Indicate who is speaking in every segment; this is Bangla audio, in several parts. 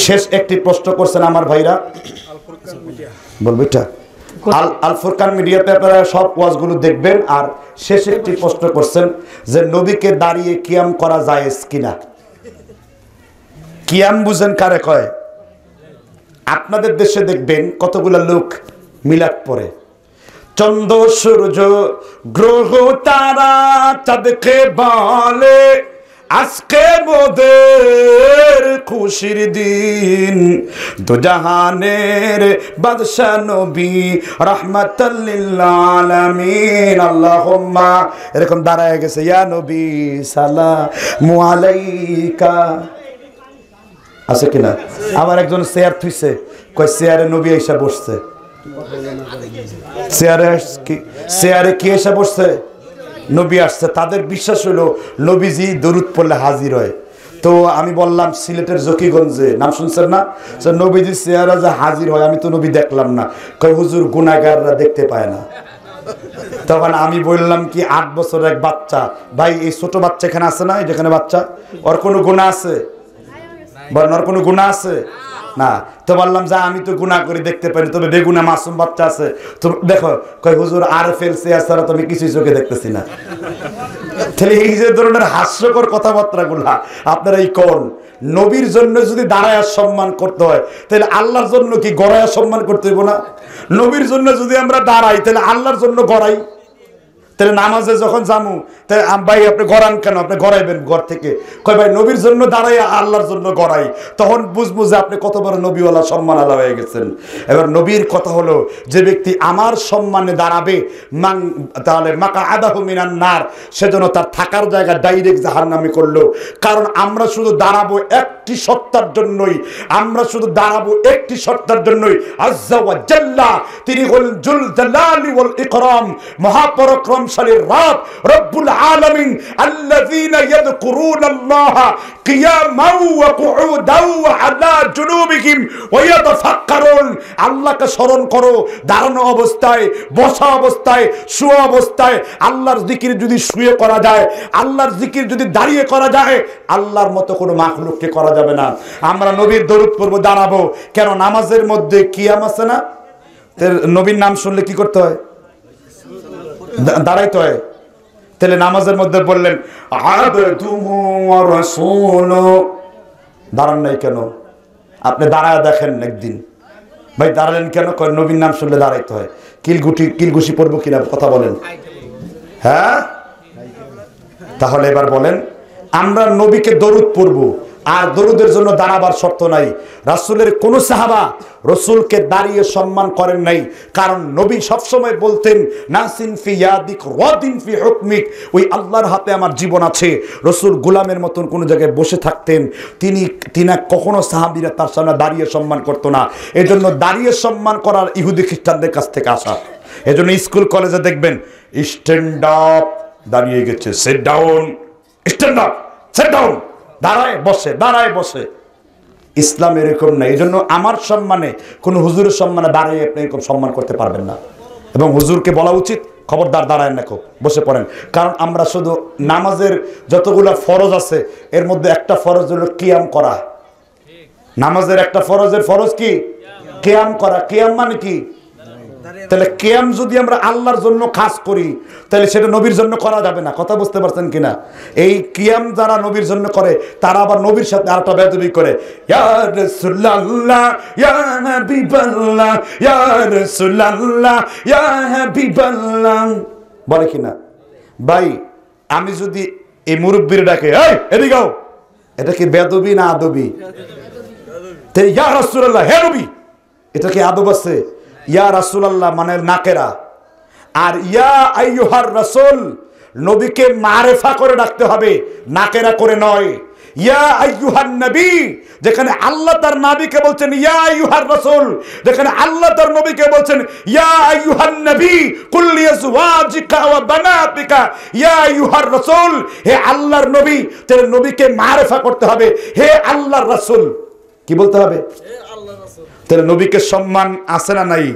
Speaker 1: শেষ একটি প্রশ্ন করছেন আমার ভাইরা, বলবো এটা আল ফুরকান মিডিয়াতে আপনারা সব ওয়াজগুলো দেখবেন। আর শেষ একটি প্রশ্ন করছেন যে নবীকে দাঁড়িয়ে কিয়াম করা জায়েজ কিনা। কিয়াম বুঝেন কারে কয়? আপনাদের দেশে দেখবেন কতগুলো লোক মিলাদ পড়ে, চন্দ্র সূর্য গ্রহ তারা চাঁদকে বলে আজকে মোদের খুশির দিন, দুজাহানের বাদশা নবী রাহমাতাল লিল আলামিন আল্লাহুম্মা, এরকম দাঁড়ায় গেছে ইয়া নবী সালামু আলাইকা, আছে কিনা? আবার একজন চেয়ার থুইছে, কয় চেয়ারে নবী এসে বসছে। চেয়ারে কি এসে বসছে? নবী আসছে। তাদের বিশ্বাস হলো নবীজি দরুদ পড়লে হাজির হয়। তো আমি বললাম সিলেটের জকিগঞ্জে, নাম শুনছেন না, নবীজি চেয়ারে যে হাজির হয় আমি তো নবী দেখলাম না। কয় হুজুর গুনাহগাররা দেখতে পায় না। তখন আমি বললাম কি 8 বছরের এক বাচ্চা, ভাই এই ছোট বাচ্চা এখানে আছে না, যেখানে বাচ্চা, ওর কোনো গুনাহ আছে? বলেন ওর কোনো গুনাহ আছে না? তো বললাম যে আমি তো গুনাহ করে দেখতে পারি, তবে বেগুনা মাসুম বাচ্চা আছে তো দেখো। কয় হুজুর আর ফেলছে ছাড়া তুমি কিছুই চোখে দেখতেছি না। তাহলে এই যে ধরনের হাস্যকর কথাবার্তা গুলা আপনারা এই কোন নবীর জন্য যদি দাঁড়ায় সম্মান করতে হয়, তাহলে আল্লাহর জন্য কি গড়ায় সম্মান করতে হইব না? নবীর জন্য যদি আমরা দাঁড়াই তাহলে আল্লাহর জন্য গড়াই। তাহলে নামাজে যখন যামু তাহলে ভাই আপনি গড়ান কেন? আপনি গড়াইবেন ঘর থেকে। কয় ভাই নবীর জন্য দাঁড়াই, আল্লাহর জন্য গড়াই। তখন বুঝবো যে আপনি কত বড় নবীওয়ালা সম্মান আলা হয়ে গেছেন। এবার নবীর কথা হলো যে ব্যক্তি আমার সম্মানে দাঁড়াবে তাহলে মাকা আদাহু মিনান নার, সেজন্য তার থাকার জায়গা ডাইরেক্ট জাহান্নামে করলো। কারণ আমরা শুধু দাঁড়াবো একটি সত্তার জন্যই, আমরা শুধু দাঁড়াবো একটি সত্তার জন্যই, আজ্জা ওয়া জাল্লা, তিনি হলেন জুল জালালি ওয়াল ইকরাম, মহাপরাক্রমশালী রব রব্বুল আলামিন, আল্লাযীনা ইয়াযকুরুনাল্লাহা কিয়ামান ওয়া কুউদান ওয়া আলা জুনুবিহিম ওয়া ইয়াতাফাক্কারুন। আল্লাহকে স্মরণ করো দাঁড়ানো অবস্থায়, বসা অবস্থায়, শুয়ে অবস্থায়। আল্লাহর জিকির যদি শুয়ে করা যায়, আল্লাহর জিকির যদি দাঁড়িয়ে করা যায়, আল্লাহর মতো কোনো মাখলুককে করা যাবে না। আমরা নবীর দরুদ পড়ব, দাঁড়াবো কেন? নামাজের মধ্যে কিয়াম আছে না? নবীর নাম শুনলে কি করতে হয়? দাঁড়াইতে হয়। তাহলে নামাজের মধ্যে বললেন আবদুহু ওয়া রাসূলুহু, দাঁড়ান নাই কেন? আপনি দাঁড়ায় দেখেন একদিন, ভাই দাঁড়ালেন কেন? কয় নবীর নাম শুনলে দাঁড়াইতে হয়। কিলঘুষি পড়বো কিনা কথা বলেন? হ্যাঁ, তাহলে এবার বলেন আমরা নবীকে দরুদ পড়বো, আর দরুদের জন্য দাঁড়াবার শর্ত নাই। রাসূলের কোন সাহাবা রাসূলকে দাঁড়িয়ে সম্মান করেন নাই, কারণ নবী সবসময় বলতেন নাসিন ফি ইয়াদিক রাদিন ফি হুকমিক, ওই আল্লাহর হাতে আমার জীবন আছে। রাসূল গোলামের মতন কোন জায়গায় বসে থাকতেন, তিনি কখনো সাহাবীরা তার সামনে দাঁড়িয়ে সম্মান করতো না। এজন্য দাঁড়িয়ে সম্মান করার ইহুদি খ্রিস্টানদের কাছ থেকে আসা। এজন্য স্কুল কলেজে দেখবেন স্ট্যান্ড আপ, দাঁড়িয়ে গেছে sit down, stand up sit down, দাঁড়ায় বসে, দাঁড়ায় বসে। ইসলাম এরকম না। এই জন্য আমার সম্মানে কোন হুজুরের সম্মানে দাঁড়িয়ে আপনি এরকম সম্মান করতে পারবেন না। এবং হুজুরকে বলা উচিত খবরদার দাঁড়ায় না, বসে পড়েন। কারণ আমরা শুধু নামাজের যতগুলো ফরজ আছে এর মধ্যে একটা ফরজ হলো কিয়াম করা। নামাজের একটা ফরজের ফরজ কি? কিয়াম করা। কিয়াম মানে কি? তাহলে কিয়াম যদি আমরা আল্লাহর জন্য খাস করি তাহলে সেটা নবীর জন্য করা যাবে না। কথা বুঝতে পারছেন কিনা? এই কিয়াম যারা নবীর জন্য করে তারা আবার নবীর সাথে আরেকটা বেয়াদবি করে, ইয়া রাসূলুল্লাহ ইয়া হাবিবাল্লাহ ইয়া রাসূলুল্লাহ ইয়া হাবিবাল্লাহ বলে কিনা? ভাই আমি যদি এই মুরব্বির ডাকে এই এদিকে আও, এটা কি বেয়াদবি না আদবি? তাই ইয়া রাসূলুল্লাহ হে নবী, এটা কি আদব আছে? ইয়া রাসূলুল্লাহ মানে নাকেরা, আর ইয়া আইয়ুহার রাসূল নবীকে মারেফা করে ডাকতে হবে, নাকেরা করে নয়। ইয়া আইয়ুহান নবী, যেখানে আল্লাহ তার নবীকে বলছেন ইয়া আইয়ুহার রাসূল, যেখানে আল্লাহ তার নবীকে বলছেন ইয়া আইয়ুহান নবী কুল লিয়াজওয়াজিকা ওয়া বানাতিকা ইয়া আইয়ুহার রাসূল, হে আল্লাহর নবী। তাহলে নবীকে মারেফা করতে হবে, হে আল্লাহর রাসূল। কি বলতে হবে? হে আল্লাহর রাসূল। তাহলে নবীকে সম্মান আছে না নাই?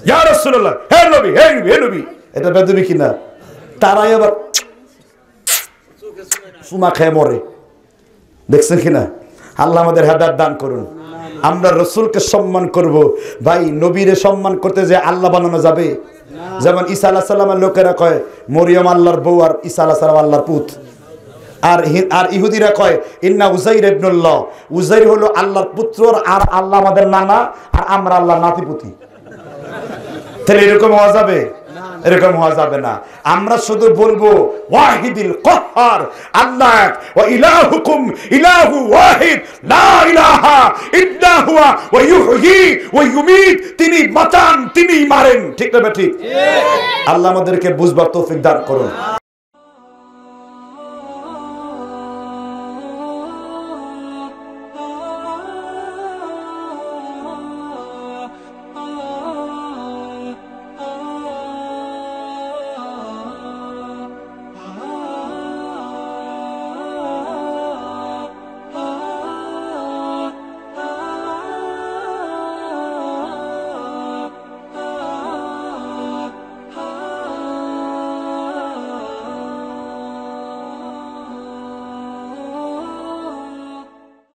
Speaker 1: ইয়া রাসূলুল্লাহ হে নবী, হে নবী, হে নবী, এটা বেদবি কিনা? তারাই আবার সুমা খেয়ে মরে। দেখছেন কিনা? আল্লাহ আমাদের হেদায়েত দান করুন। আমরা রসুলকে সম্মান করব। ভাই নবীরে সম্মান করতে যে আল্লাহ বানানো যাবে? যেমন ঈসা আলাইহিস সালামের লোকেরা কয় মরিয়ম আল্লাহর বউ আর ঈসা আলাইহিস সালাম আল্লাহর পুত। আর ইহুদিরা কয় ইন্না উযাইর ইবনুল্লাহ, উযাইর হলো আল্লাহর পুত্র আর আল্লাহ আমাদের নানা আর আমরা আল্লাহর নাতিপুতি। তাহলে এরকম হওয়া যাবে? এরকম হওয়া যাবে না। আমরা শুধু বলবো ওয়াহিদুল কাহ্হার, আল্লাহ ওয়া ইলাহুকুম ইলাহু ওয়াহিদ লা ইলাহা ইল্লা হুয়া ওয়া ইউহয়ি ওয়া ইউমীত, তিনি বাঁচান তিনি মারেন। ঠিক না ঠিক? আল্লাহ আমাদেরকে বুঝবার তৌফিক দান করুন।